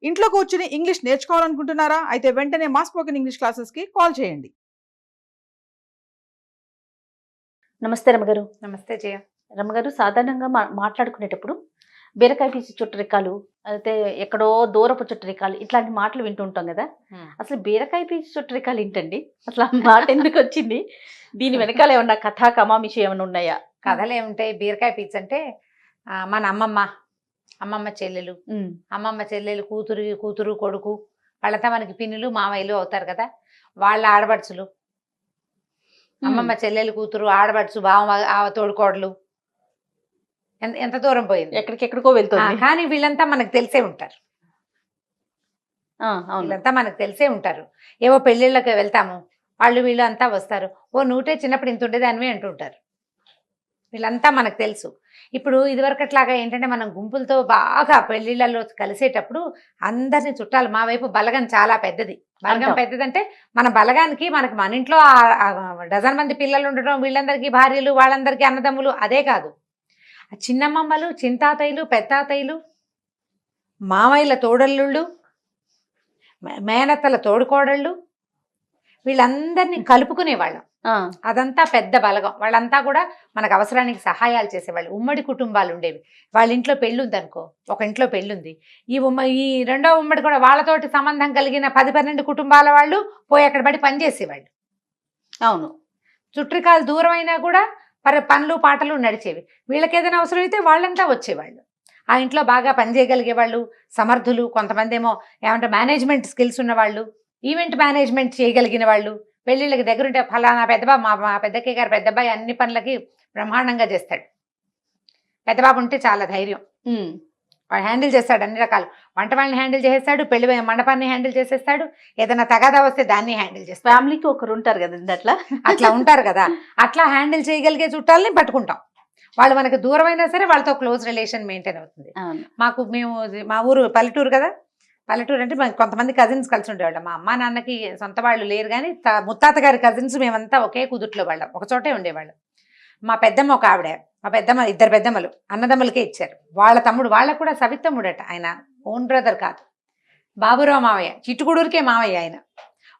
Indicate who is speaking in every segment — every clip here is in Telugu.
Speaker 1: ఇంట్లో కూర్చుని ఇంగ్లీష్ నేర్చుకోవాలనుకుంటున్నారా? అయితే వెంటనే మా స్పోకెన్ ఇంగ్లీష్ క్లాసెస్కి కాల్ చేయండి.
Speaker 2: నమస్తే రమగారు.
Speaker 3: నమస్తే జయ.
Speaker 2: రమగారు, సాధారణంగా మాట్లాడుకునేటప్పుడు బీరకాయ పీచు చుట్టరికాలు, అయితే ఎక్కడో దూరపు చుట్టరికాలు, ఇట్లాంటి మాటలు వింటూ ఉంటాం కదా. అసలు బీరకాయ పీచు చుట్టరికాలు ఏంటండి? అసలు ఆ మాట ఎందుకు వచ్చింది? దీని వెనకాల ఏమన్నా కథా కమామిషి ఏమైనా ఉన్నాయా?
Speaker 3: కథలు ఏముంటాయి? బీరకాయ పీచు అంటే మన అమ్మమ్మ చెల్లెలు, అమ్మమ్మ చెల్లెలు కూతురు కొడుకు, వాళ్ళంతా మనకి పిన్నులు మామయ్యలు అవుతారు కదా. వాళ్ళ ఆడబడుచులు, అమ్మమ్మ చెల్లెలు కూతురు ఆడబడుచు బావ తోడుకోడలు, ఎంత దూరం పోయింది,
Speaker 2: ఎక్కడికెక్కడికో వెళ్తుంది.
Speaker 3: కానీ వీళ్ళంతా మనకు తెలిసే ఉంటారు. వీళ్ళంతా మనకు తెలిసే ఉంటారు. ఏవో పెళ్ళిళ్ళకి వెళ్తాము, వీళ్ళు అంతా వస్తారు. ఓ నూటే చిన్నప్పుడు ఇంత ఉండేదానివే అంటుంటారు. వీళ్ళంతా మనకు తెలుసు. ఇప్పుడు ఇదివరకట్లాగా ఏంటంటే మనం గుంపులతో బాగా పెళ్లిళ్ళలో కలిసేటప్పుడు అందరినీ చుట్టాలు, మా వైపు బలగం చాలా పెద్దది. బలగం పెద్దదంటే మన బలగానికి మన ఇంట్లో డజన్ మంది పిల్లలు ఉండడం, వీళ్ళందరికీ భార్యలు, వాళ్ళందరికీ అన్నదమ్ములు, అదే కాదు, చిన్నమ్మమ్మలు, చింతాతయ్యలు, పెద్దాతయ్యలు, మామయ్యల తోడల్లుళ్ళు, మేనత్తల తోడుకోడళ్ళు, వీళ్ళందరినీ కలుపుకునేవాళ్ళం. అదంతా పెద్ద బలగం. వాళ్ళంతా కూడా మనకు అవసరానికి సహాయాలు చేసేవాళ్ళు. ఉమ్మడి కుటుంబాలు ఉండేవి. వాళ్ళ ఇంట్లో పెళ్ళుంది అనుకో, ఒక ఇంట్లో పెళ్ళుంది, ఈ రెండో ఉమ్మడి కూడా వాళ్ళతోటి సంబంధం కలిగిన 10-12 కుటుంబాల వాళ్ళు పోయి అక్కడ పడి పనిచేసేవాళ్ళు.
Speaker 2: అవును,
Speaker 3: చుట్టరికాలు దూరం అయినా కూడా పనులు పాటలు నడిచేవి. వీళ్ళకి ఏదైనా అవసరం అయితే వాళ్ళంతా వచ్చేవాళ్ళు. ఆ ఇంట్లో బాగా పనిచేయగలిగే వాళ్ళు, సమర్థులు, కొంతమంది ఏమో ఏమంటే మేనేజ్మెంట్ స్కిల్స్ ఉన్నవాళ్ళు, ఈవెంట్ మేనేజ్మెంట్ చేయగలిగిన వాళ్ళు, పెళ్ళిళ్ళకి దగ్గరుంటే ఫలానా పెద్దబాబు, మా పెద్దక్కయ్య గారు పెద్దబ్బాయి అన్ని పనులకి బ్రహ్మాండంగా చేస్తాడు. పెద్దబాబు ఉంటే చాలా ధైర్యం, వాడు హ్యాండిల్ చేస్తాడు అన్ని రకాలు. వంట వాళ్ళని హ్యాండిల్ చేసేస్తాడు, పెళ్లి మండపాన్ని హ్యాండిల్ చేసేస్తాడు, ఏదైనా తగాదా వస్తే దాన్ని హ్యాండిల్ చేస్తాడు.
Speaker 2: ఫ్యామిలీకి ఒకరు ఉంటారు కదండి
Speaker 3: అట్లా ఉంటారు కదా. అట్లా హ్యాండిల్ చేయగలిగే చుట్టాలని పట్టుకుంటాం. వాళ్ళు మనకు దూరమైనా సరే వాళ్ళతో క్లోజ్ రిలేషన్ మెయింటైన్ అవుతుంది. మా ఊరు పల్లెటూరు కదా. పల్లెటూరు అంటే కొంతమంది కజిన్స్ కలిసి ఉండేవాళ్ళం. మా అమ్మ నాన్నకి సొంత వాళ్ళు లేరు, కానీ ముత్తాత గారి కజిన్స్ మేమంతా ఒకే కుదుట్లో వాళ్ళం, ఒక చోటే ఉండేవాళ్ళం. మా పెద్దమ్మ ఒక ఆవిడ, మా పెద్దమ్మ, 2 పెద్దమ్మలు అన్నదమ్ములకే ఇచ్చారు. వాళ్ళ తమ్ముడు, వాళ్ళకు కూడా సవితమ్ముడట, ఆయన ఓన్ బ్రదర్ కాదు, బాబురావు మావయ్య, చిట్టుకుడూరికే మావయ్య ఆయన.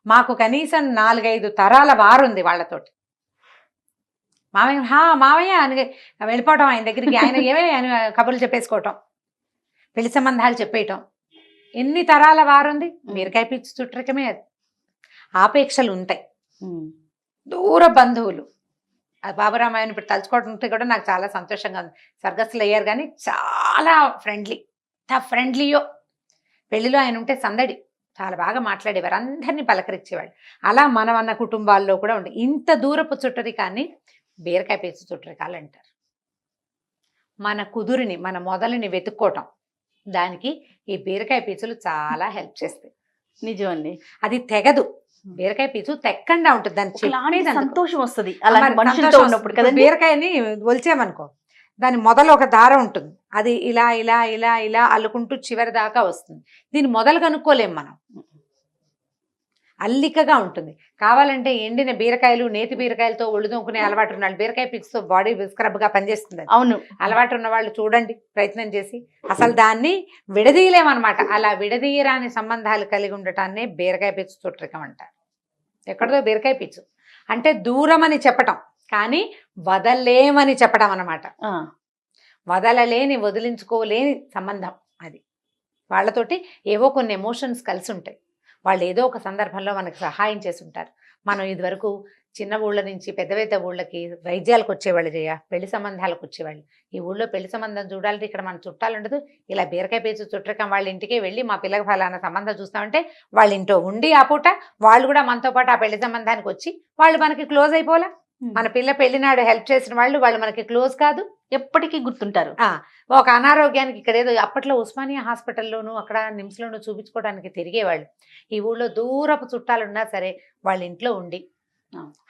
Speaker 3: మాకు కనీసం 4-5 తరాల వారుంది వాళ్ళతోటి. మావయ్య అని వెళ్ళిపోవటం ఆయన దగ్గరికి, ఆయన ఆయన కబుర్లు చెప్పేసుకోవటం, పెళ్లి సంబంధాలు చెప్పేయటం. ఎన్ని తరాల వారుంది. బీరకాయ పీచు చుట్టరికమే అది. ఆపేక్షలు ఉంటాయి, దూర బంధువులు. బాబురామాయణ ఇప్పుడు తలుచుకోవడంతో కూడా నాకు చాలా సంతోషంగా ఉంది. స్వర్గస్థులు అయ్యారు కానీ చాలా ఫ్రెండ్లీయో. పెళ్లిలో ఆయన ఉంటే సందడి, చాలా బాగా మాట్లాడేవారు, అందరినీ పలకరించేవాళ్ళు. అలా మన కుటుంబాల్లో కూడా ఉండే ఇంత దూరపు చుట్టరికాన్ని బీరకాయ పీచు చుట్టరికాలు అంటారు. మన కుదురుని, మన మొదలుని వెతుక్కోవటం, దానికి ఈ బీరకాయ పీచులు చాలా హెల్ప్ చేస్తాయి.
Speaker 2: నిజం అండి,
Speaker 3: అది తెగదు. బీరకాయ పీచు తెక్కండా ఉంటుంది, దాని
Speaker 2: సంతోషం వస్తుంది.
Speaker 3: బీరకాయని ఒలిచామనుకో, దాని మొదలు ఒక దారం ఉంటుంది, అది ఇలా ఇలా ఇలా ఇలా అల్లుకుంటూ చివరి దాకా వస్తుంది. దీని మొదలు కనుక్కోలేం మనం, అల్లికగా ఉంటుంది. కావాలంటే ఎండిన బీరకాయలు, నేతి బీరకాయలతో ఒళ్ళుదొంకునే అలవాటు ఉన్న వాళ్ళు, బీరకాయ పీచుతో బాడీ స్క్రబ్ గా పనిచేస్తుంది.
Speaker 2: అవును,
Speaker 3: అలవాటు ఉన్న వాళ్ళు చూడండి, ప్రయత్నం చేసి. అసలు దాన్ని విడదీయలేమన్నమాట. అలా విడదీయరాని సంబంధాలు కలిగి ఉండటాన్నే బీరకాయ పీచు చుట్టరికం అంటారు. ఎక్కడదో బీరకాయ పీచు అంటే దూరం అని చెప్పటం, కానీ వదలేమని చెప్పడం అన్నమాట. వదలలేని, వదిలించుకోలేని సంబంధం అది. వాళ్ళతోటి ఏవో కొన్ని ఎమోషన్స్ కలిసి ఉంటాయి. వాళ్ళు ఏదో ఒక సందర్భంలో మనకు సహాయం చేసి ఉంటారు. మనం ఇదివరకు చిన్న ఊళ్ళ నుంచి పెద్ద ఊళ్ళకి వైద్యాలకు వచ్చేవాళ్ళు, పెళ్లి సంబంధాలకు వచ్చేవాళ్ళు. ఈ ఊళ్ళో పెళ్లి సంబంధం చూడాలంటే ఇక్కడ మన చుట్టాలు ఉండదు, ఇలా బీరకాయ పీచు చుట్టరికం వాళ్ళ ఇంటికే వెళ్ళి మా పిల్లకి ఫలానా సంబంధం చూస్తామంటే వాళ్ళ ఇంట్లో ఉండి ఆ పూట వాళ్ళు కూడా మనతో పాటు ఆ పెళ్లి సంబంధానికి వచ్చి వాళ్ళు మనకి క్లోజ్ అయిపోలే. మన పిల్ల పెళ్లినాడు హెల్ప్ చేసిన వాళ్ళు మనకి క్లోజ్ కాదు, ఎప్పటికీ గుర్తుంటారు. ఒక అనారోగ్యానికి ఇక్కడ ఏదో అప్పట్లో ఉస్మానియా హాస్పిటల్లోనూ అక్కడ నిమ్స్లోనూ చూపించుకోవడానికి తిరిగేవాళ్ళు. ఈ ఊళ్ళో దూరపు చుట్టాలున్నా సరే వాళ్ళ ఇంట్లో ఉండి,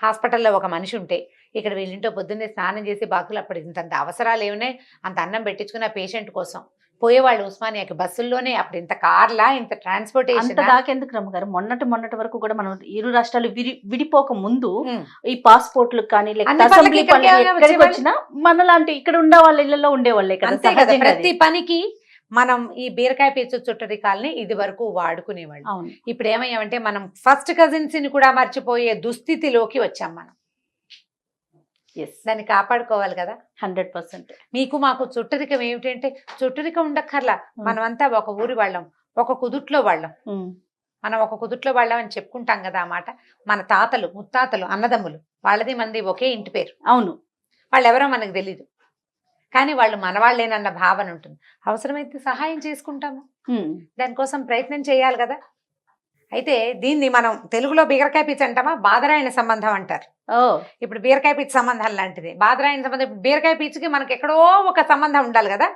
Speaker 3: హాస్పిటల్లో ఒక మనిషి ఉంటే ఇక్కడ వీళ్ళింటో పొద్దున్నే స్నానం చేసి బాకులు, అప్పుడు ఇంతంత అవసరాలు ఏమున్నాయి, అంత అన్నం పెట్టించుకున్న పేషెంట్ కోసం పోయేవాళ్ళు ఉస్మానియాకి బస్సుల్లోనే. అప్పుడు ఇంత కార్లా, ఇంత ట్రాన్స్పోర్టేషన్
Speaker 2: దాకెందుకు రమ్మగారు. మొన్నటి వరకు కూడా మనం ఇరు రాష్ట్రాలు విడిపోక ముందు ఈ పాస్పోర్ట్లు కానీ వచ్చినా మనలాంటి ఇక్కడ ఉండే వాళ్ళ ఇళ్లలో ఉండేవాళ్ళే కదా.
Speaker 3: ప్రతి పనికి మనం ఈ బీరకాయ పీచు చుట్టరికాల్ని ఇది వరకు వాడుకునేవాళ్ళు.
Speaker 2: అవును.
Speaker 3: ఇప్పుడు ఏమయ్యామంటే మనం ఫస్ట్ కజిన్స్ ని కూడా మర్చిపోయే దుస్థితిలోకి వచ్చాం మనం.
Speaker 2: ఎస్,
Speaker 3: దాన్ని కాపాడుకోవాలి కదా.
Speaker 2: 100%.
Speaker 3: మీకు మాకు చుట్టరికం ఏమిటంటే చుట్టరికం ఉండక్కర్లా, మనమంతా ఒక ఊరి వాళ్ళం, ఒక కుదుట్లో వాళ్ళం. మనం ఒక కుదుట్లో వాళ్ళం అని చెప్పుకుంటాం కదా ఆ మాట. మన తాతలు ముత్తాతలు అన్నదమ్ములు వాళ్ళది మంది ఒకే ఇంటి పేరు.
Speaker 2: అవును.
Speaker 3: వాళ్ళు ఎవరో మనకు తెలీదు, కానీ వాళ్ళు మనవాళ్ళేనన్న భావన ఉంటుంది. అవసరమైతే సహాయం చేసుకుంటాము, దానికోసం ప్రయత్నం చేయాలి కదా. అయితే దీన్ని మనం తెలుగులో బీరకాయ పిచ్చి అంటామా, బాదరాయణ సంబంధం అంటారు. ఇప్పుడు బీరకాయ పిచ్చి సంబంధం లాంటిది బాదరాయణ సంబంధం. ఇప్పుడు బీరకాయ పిచ్చికి మనకి ఎక్కడో ఒక సంబంధం ఉండాలి కదా,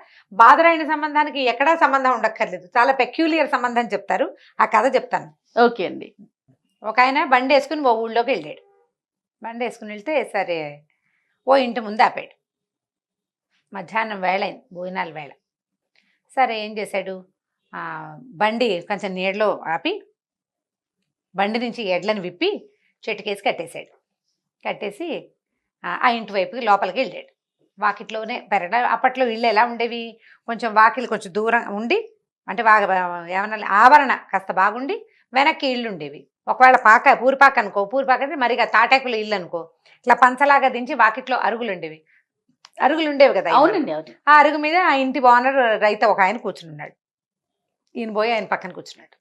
Speaker 3: బాదరాయణ సంబంధానికి ఎక్కడా సంబంధం ఉండక్కర్లేదు, చాలా పెక్యూలియర్ సంబంధం చెప్తారు. ఆ కథ చెప్తాను.
Speaker 2: ఓకే అండి.
Speaker 3: ఒక ఆయన బండి వేసుకుని ఓ ఊళ్ళోకి వెళ్ళాడు. బండి వేసుకుని వెళ్తే సరే ఓ ఇంటి ముందు ఆపాడు. మధ్యాహ్నం వేళ అయింది, భోజనాల వేళ. సరే ఏం చేశాడు, బండి కొంచెం నీడలో ఆపి బండి నుంచి ఎడ్లను విప్పి చెట్టుకేసి కట్టేశాడు. కట్టేసి ఆ ఇంటి వైపుకి లోపలికి వెళ్ళాడు. వాకిట్లోనే పెరడ, అప్పట్లో ఇళ్ళు ఎలా ఉండేవి, కొంచెం వాకిలు కొంచెం దూరం ఉండి, అంటే ఏమన్నా ఆవరణ కాస్త బాగుండి వెనక్కి ఇళ్ళు ఉండేవి. ఒకవేళ పూరిపాక అనుకో, పూరిపాక అంటే మరిగా తాటాకుల ఇల్లు అనుకో, ఇట్లా పంచలాగా దించి వాకిట్లో అరుగులు ఉండేవి. అరుగులు ఉండేవి కదా.
Speaker 2: అవునండి, అవును.
Speaker 3: ఆ అరుగు మీద ఆ ఇంటి ఓనర్ రైతు ఒక ఆయన కూర్చున్నాడు. ఈయన పోయి ఆయన పక్కన కూర్చున్నాడు.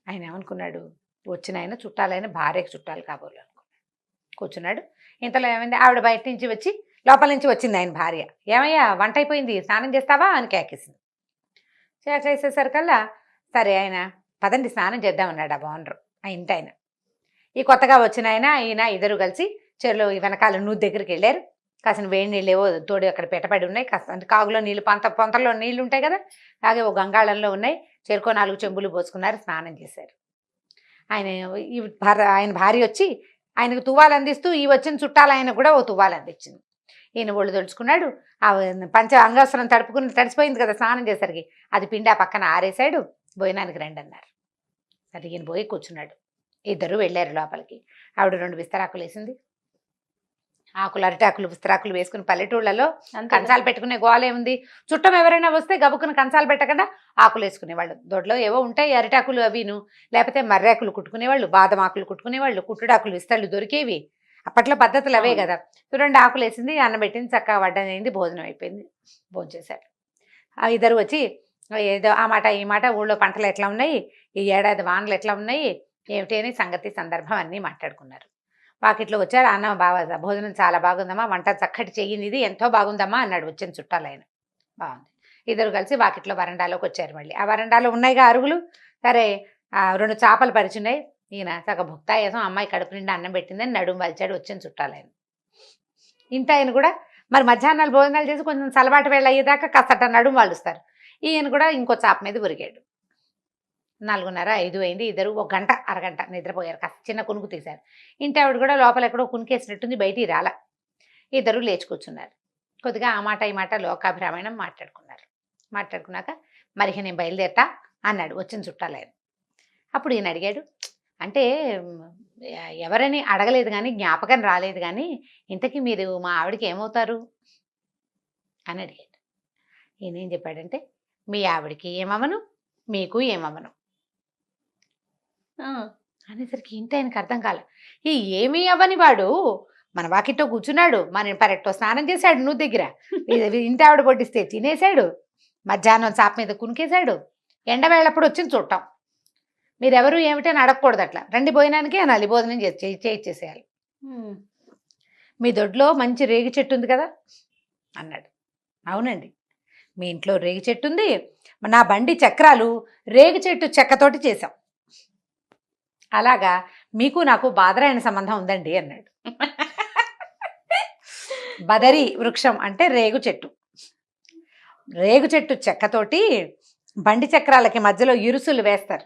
Speaker 3: ఆయన ఏమనుకున్నాడు, వచ్చిన ఆయన చుట్టాలైన భార్యకు చుట్టాలు కాబోలు అనుకున్నాడు. కూర్చున్నాడు. ఇంతలో ఏమైంది, ఆవిడ బయట నుంచి వచ్చి లోపల నుంచి వచ్చింది ఆయన భార్య. ఏమయ్యా వంట అయిపోయింది, స్నానం చేస్తావా అని కేకేసింది. కేకేసేసరికల్లా సరే ఆయన పదండి స్నానం చేద్దామన్నాడు ఆ ఓనరు, ఆ ఇంటి ఆయన. ఈ కొత్తగా వచ్చిన ఈయన ఇద్దరు కలిసి చెరువులో వెనకాల నూతి దగ్గరికి వెళ్ళారు. కాసిన వేడి నీళ్ళు ఏవో తోడు అక్కడ పెట్టబడి ఉన్నాయి. కాస్త అంటే కాగులో నీళ్ళు పొంతలో నీళ్ళు ఉంటాయి కదా, అలాగే ఓ గంగాళంలో ఉన్నాయి. చెరుకో 4 చెంబులు పోసుకున్నారు, స్నానం చేశారు. ఆయన భార్య వచ్చి ఆయనకు తువ్వాలు అందిస్తూ ఈ వచ్చిన చుట్టాలు ఆయనకు కూడా ఓ తువ్వాలు అందించింది. ఈయన ఒళ్ళు తడుచుకున్నాడు. ఆ అంగవస్త్రం తడిసిపోయింది కదా స్నానం చేసరికి, అది పిండి ఆ పక్కన ఆరేశాడు. భోజనానికి రండి అన్నారు. సరే ఈయన పోయి కూర్చున్నాడు. ఇద్దరు వెళ్ళారు లోపలికి. ఆవిడ 2 విస్తరాకులు వేసింది. ఆకులు అరటాకులు విస్తరాకులు వేసుకుని పల్లెటూళ్ళలో కంచాలు పెట్టుకునే గోలే ఉంది. చుట్టం ఎవరైనా వస్తే గబుక్కుని కంచాలు పెట్టకుండా ఆకులు వేసుకునేవాళ్ళు. దొడ్లో ఏవో ఉంటాయి అరిటాకులు అవిను, లేకపోతే మర్రాకులు కుట్టుకునేవాళ్ళు, బాదం ఆకులు కుట్టుకునేవాళ్ళు, కుట్టుడాకులు విస్తళ్ళు దొరికేవి. అప్పట్లో పద్ధతులు అవే కదా. 2 ఆకులు వేసింది, అన్నం పెట్టింది, చక్కగా వడ్డనైంది, భోజనం అయిపోయింది. భోజనం చేశారు. ఆ ఇద్దరు వచ్చి ఏదో ఆ మాట ఈ మాట, ఊళ్ళో పంటలు ఎట్లా ఉన్నాయి, ఈ ఏడాది వానలు ఎట్లా ఉన్నాయి, ఏమిటి అని సంగతి సందర్భం అన్నీ మాట్లాడుకున్నారు. వాకిట్లో వచ్చారు. అన్నం బాగా, భోజనం చాలా బాగుందమ్మా, వంట చక్కటి చెయ్యింది, ఇది ఎంతో బాగుందమ్మా అన్నాడు వచ్చిన చుట్టాలు ఆయన. బాగుంది. ఇద్దరు కలిసి వాకిట్లో వరండాలోకి వచ్చారు. మళ్ళీ ఆ వరండాలో ఉన్నాయిగా అరుగులు. సరే 2 చేపలు పరిచున్నాయి. ఈయన సగ భుక్తాయాసం, అమ్మాయి కడుపు నిండా అన్నం పెట్టిందని నడుము వలిచాడు వచ్చిన చుట్టాలు ఆయన. ఇంత ఆయన కూడా మరి మధ్యాహ్నాలు భోజనాలు చేసి కొంచెం సలబాటు వేళ అయ్యేదాకా కాస్త నడుము వాలుస్తారు. ఈయన కూడా ఇంకో చాప మీద ఉరిగాడు. 4:30, 5 అయింది. ఇద్దరు 1 గంట అరగంట నిద్రపోయారు. కాస్త చిన్న కునుకు తీశారు. ఇంటి ఆవిడ కూడా లోపల ఎక్కడో కునికేసినట్టుంది, బయటికి రాల. ఇద్దరు లేచి కూర్చున్నారు. కొద్దిగా ఆ మాట ఈ మాట లోకాభిరామాయణం మాట్లాడుకున్నారు. మాట్లాడుకున్నాక మరి నేను బయలుదేరతా అన్నాడు వచ్చిన చుట్టాలు ఆయన. అప్పుడు ఈయన అడిగాడు, అంటే ఎవరని అడగలేదు కానీ, జ్ఞాపకం రాలేదు కానీ, ఇంతకీ మీరు మా ఆవిడకి ఏమవుతారు అని అడిగాడు. ఈయన ఏం చెప్పాడంటే, మీ ఆవిడకి ఏమవను, మీకు ఏమవను అనేసరికి ఇంటి ఆయనకు అర్థం కాలే. ఈ ఏమీ అవ్వని వాడు మన వాకిట్లో కూర్చున్నాడు, మన పరెక్టో స్నానం చేశాడు, నువ్వు దగ్గర ఇంటి ఆవిడ పొట్టిస్తే తినేశాడు, మధ్యాహ్నం చాప మీద కునికేశాడు, ఎండవేళప్పుడు వచ్చింది చూడటం. మీరెవరు ఏమిటని అడగకూడదు, అట్లా రండి భోజనానికి అనాలి, భోజనం చేసేయాలి. మీ దొడ్లో మంచి రేగి చెట్టు ఉంది కదా అన్నాడు. అవునండి, మీ ఇంట్లో రేగి చెట్టు ఉంది, నా బండి చక్రాలు రేగి చెట్టు చెక్కతోటి చేశాం. అలాగా మీకు నాకు బాదరాయణ సంబంధం ఉందండి అన్నాడు. బదరి వృక్షం అంటే రేగు చెట్టు. రేగు చెట్టు చెక్కతోటి బండి చక్రాలకి మధ్యలో ఇరుసులు వేస్తారు.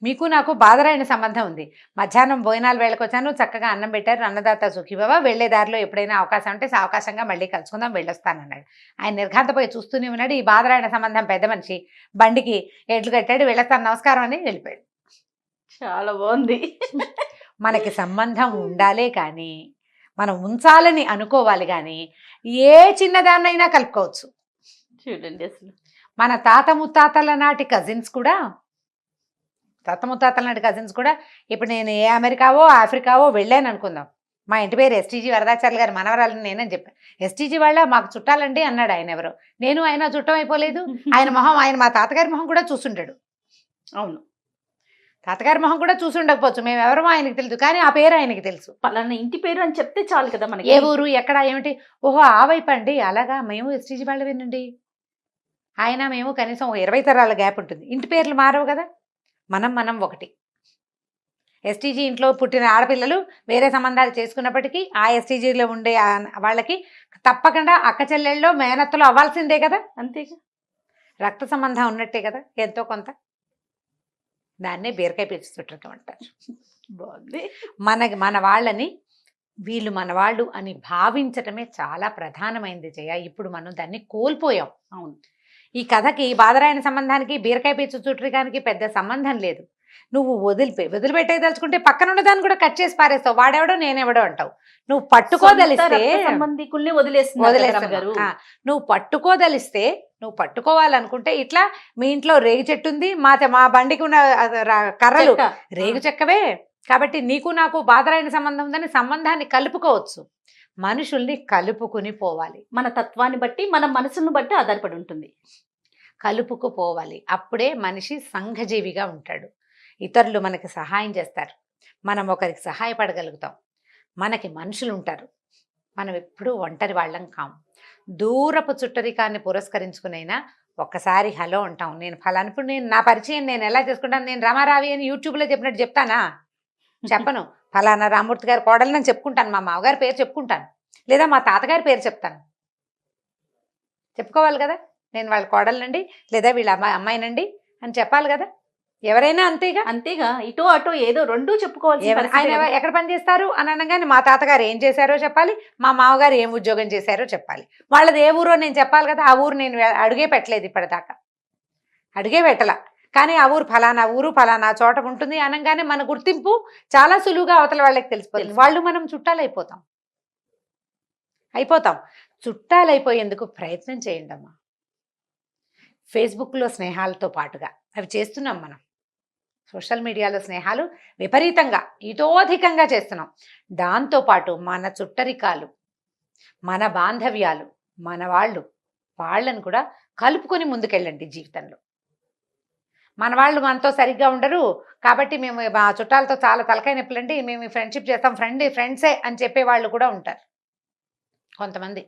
Speaker 3: మీకు నాకు బాదరాయణ సంబంధం ఉంది. మధ్యాహ్నం భోజనాల వేళకు వచ్చాను, చక్కగా అన్నం పెట్టారు, అన్నదాత సుఖీభవ, వెళ్లే దారిలో ఎప్పుడైనా అవకాశం ఉంటే సావకాశంగా మళ్ళీ కలుసుకుందాం, వెళ్ళొస్తానన్నాడు. ఆయన నిర్ఘాంతపోయి చూస్తూనే ఉన్నాడు. ఈ బాదరాయణ సంబంధం పెద్ద మనిషి బండికి ఎడ్లు కట్టాడు, వెళ్ళొస్తాను నమస్కారం అని వెళ్ళిపోయాడు.
Speaker 2: చాలా బాగుంది.
Speaker 3: మనకి సంబంధం ఉండాలే కానీ, మనం ఉంచాలని అనుకోవాలి కానీ, ఏ చిన్నదాన్నైనా కలుపుకోవచ్చు.
Speaker 2: చూడండి అసలు.
Speaker 3: మన తాత ముత్తాతల నాటి కజిన్స్ కూడా ఇప్పుడు నేను ఏ అమెరికావో ఆఫ్రికావో వెళ్ళాను అనుకుందాం. మా ఇంటి పేరు ఎస్టీజీ వరదాచార్యులు గారు మనవరాలని నేనని చెప్పాను. ఎస్టీజీ వాళ్ళ మాకు చుట్టాలండి అన్నాడు ఆయన. ఎవరో నేను ఆయన చుట్టం అయిపోలేదు. ఆయన మా తాతగారి మొహం కూడా చూసుంటాడు.
Speaker 2: అవును,
Speaker 3: తాతగారి మొహం కూడా చూసి ఉండకపోవచ్చు, మేము ఎవరమో ఆయనకి తెలుసు, కానీ ఆ పేరు ఆయనకి తెలుసు.
Speaker 2: పలానా ఇంటి పేరు అని చెప్తే చాలు కదా మనకి.
Speaker 3: ఏ ఊరు ఎక్కడ ఏమిటి, ఓహో ఆ వైపు అండి, అలాగా మేము ఎస్టీజీ వాళ్ళు వినండి. ఆయన మేము కనీసం 20 తరాల గ్యాప్ ఉంటుంది. ఇంటి పేర్లు మారవు కదా, మనం ఒకటి. ఎస్టీజీ ఇంట్లో పుట్టిన ఆడపిల్లలు వేరే సంబంధాలు చేసుకున్నప్పటికీ ఆ ఎస్టీజీలో ఉండే వాళ్ళకి తప్పకుండా అక్క చెల్లెళ్ళలో మేనత్తలు అవ్వాల్సిందే కదా.
Speaker 2: అంతేగా,
Speaker 3: రక్త సంబంధం ఉన్నట్టే కదా ఎంతో కొంత. దాన్నే బీరకాయ పీచు చుట్టరికం అంటారు.
Speaker 2: బాగుంది.
Speaker 3: మన వాళ్ళని వీళ్ళు మన వాళ్ళు అని భావించటమే చాలా ప్రధానమైనది జయ. ఇప్పుడు మనం దాన్ని కోల్పోయాం.
Speaker 2: అవును,
Speaker 3: ఈ కథకి బాదరాయణ సంబంధానికి బీరకాయ పీచు చుట్టరికానికి పెద్ద సంబంధం లేదు. నువ్వు వదిలిపెట్టేదలుచుకుంటే పక్కనున్న దాన్ని కూడా కట్ చేసి పారేస్తావు. వాడెవడో నేనెవడో అంటావు. నువ్వు పట్టుకోదలిస్తే
Speaker 2: సంబంధికుల్ని వదిలేస్తున్నారు.
Speaker 3: నువ్వు పట్టుకోదలిస్తే, నువ్వు పట్టుకోవాలనుకుంటే ఇట్లా మీ ఇంట్లో రేగు చెట్టు ఉంది, మా బండికి ఉన్న కర్రలు రేగు చెక్కవే, కాబట్టి నీకు నాకు బాదరాయణ సంబంధం ఉందని సంబంధాన్ని కలుపుకోవచ్చు. మనుషుల్ని కలుపుకుని పోవాలి.
Speaker 2: మన తత్వాన్ని బట్టి, మన మనసును బట్టి ఆధారపడి ఉంటుంది.
Speaker 3: కలుపుకుపోవాలి. అప్పుడే మనిషి సంఘజీవిగా ఉంటాడు. ఇతరులు మనకి సహాయం చేస్తారు, మనం ఒకరికి సహాయపడగలుగుతాం. మనకి మనుషులు ఉంటారు, మనం ఎప్పుడూ ఒంటరి వాళ్ళం కాము. దూరపు చుట్టరికాన్ని పురస్కరించుకునైనా ఒక్కసారి హలో అంటాం. నేను ఫలానప్పుడు నా పరిచయం నేను ఎలా చేసుకుంటాను, నేను రమారావి అని యూట్యూబ్లో చెప్పినట్టు చెప్తానా? చెప్పను. ఫలానా రామూర్తి గారి కోడలు నేను చెప్పుకుంటాను, మా మామగారి పేరు చెప్పుకుంటాను, లేదా మా తాతగారి పేరు చెప్తాను. చెప్పుకోవాలి కదా, నేను వాళ్ళ కోడలనండి లేదా వీళ్ళ అమ్మాయినండి అని చెప్పాలి కదా. ఎవరైనా అంతేగా.
Speaker 2: ఇటో అటో ఏదో రెండూ చెప్పుకోవాలి.
Speaker 3: ఆయన ఎక్కడ పని చేస్తారు అని అనగానే మా తాతగారు ఏం చేశారో చెప్పాలి, మా మామగారు ఏం ఉద్యోగం చేశారో చెప్పాలి. వాళ్ళది ఏ ఊరో నేను చెప్పాలి కదా. ఆ ఊరు నేను అడుగే పెట్టలేదు ఇప్పటిదాకా, అడుగే పెట్టలా. కానీ ఆ ఊరు ఫలానా చోట ఉంటుంది అనగానే మన గుర్తింపు చాలా సులువుగా అవతల వాళ్ళకి తెలిసిపోతుంది. వాళ్ళు మనం చుట్టాలైపోతాం. చుట్టాలైపోయేందుకు ప్రయత్నం చేయండి అమ్మా. ఫేస్బుక్లో స్నేహాలతో పాటుగా అవి చేస్తున్నాం మనం. సోషల్ మీడియాలో స్నేహాలు విపరీతంగా ఇతోధికంగా చేస్తున్నాం. దాంతోపాటు మన చుట్టరికాలు, మన బాంధవ్యాలు, మన వాళ్ళను కూడా కలుపుకొని ముందుకెళ్ళండి జీవితంలో. మన వాళ్ళు మనతో సరిగ్గా ఉండరు కాబట్టి మేము మా చుట్టాలతో చాలా తలకాయ నొప్పులండి, మేము ఫ్రెండ్షిప్ చేస్తాం, ఫ్రెండ్సే అని చెప్పే వాళ్ళు కూడా ఉంటారు కొంతమంది.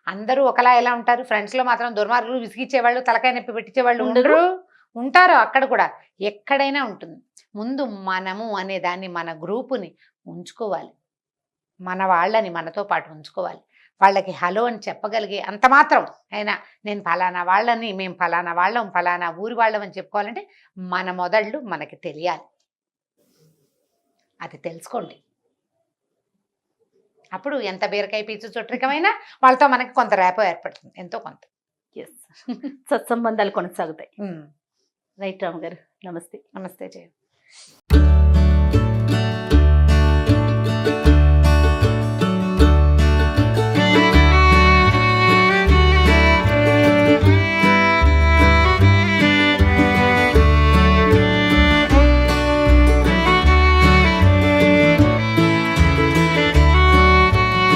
Speaker 3: అందరూ ఒకలా ఎలా ఉంటారు? ఫ్రెండ్స్లో మాత్రం దుర్మార్గులు, విసిగిచ్చేవాళ్ళు, తలకాయ నొప్పి పెట్టించేవాళ్ళు ఉంటారు. అక్కడ కూడా ఎక్కడైనా ఉంటుంది. ముందు మనము అనే దాన్ని, మన గ్రూపుని ఉంచుకోవాలి, మన వాళ్ళని మనతో పాటు ఉంచుకోవాలి. వాళ్ళకి హలో అని చెప్పగలిగే అంత మాత్రం అయినా నేను ఫలానా వాళ్ళని, మేము ఫలానా వాళ్ళం, ఫలానా ఊరి వాళ్ళం అని చెప్పుకోవాలంటే మన మొదళ్ళు మనకి తెలియాలి. అది తెలుసుకోండి. అప్పుడు ఎంత బీరకాయ పీచు చుట్టరికమైనా వాళ్ళతో మనకి కొంత ర్యాపో ఏర్పడుతుంది, ఎంతో కొంత.
Speaker 2: సత్సంబంధాలు కొనసాగుతాయి. రైట్ రామ్ గారు, నమస్తే.
Speaker 3: నమస్తే జయ.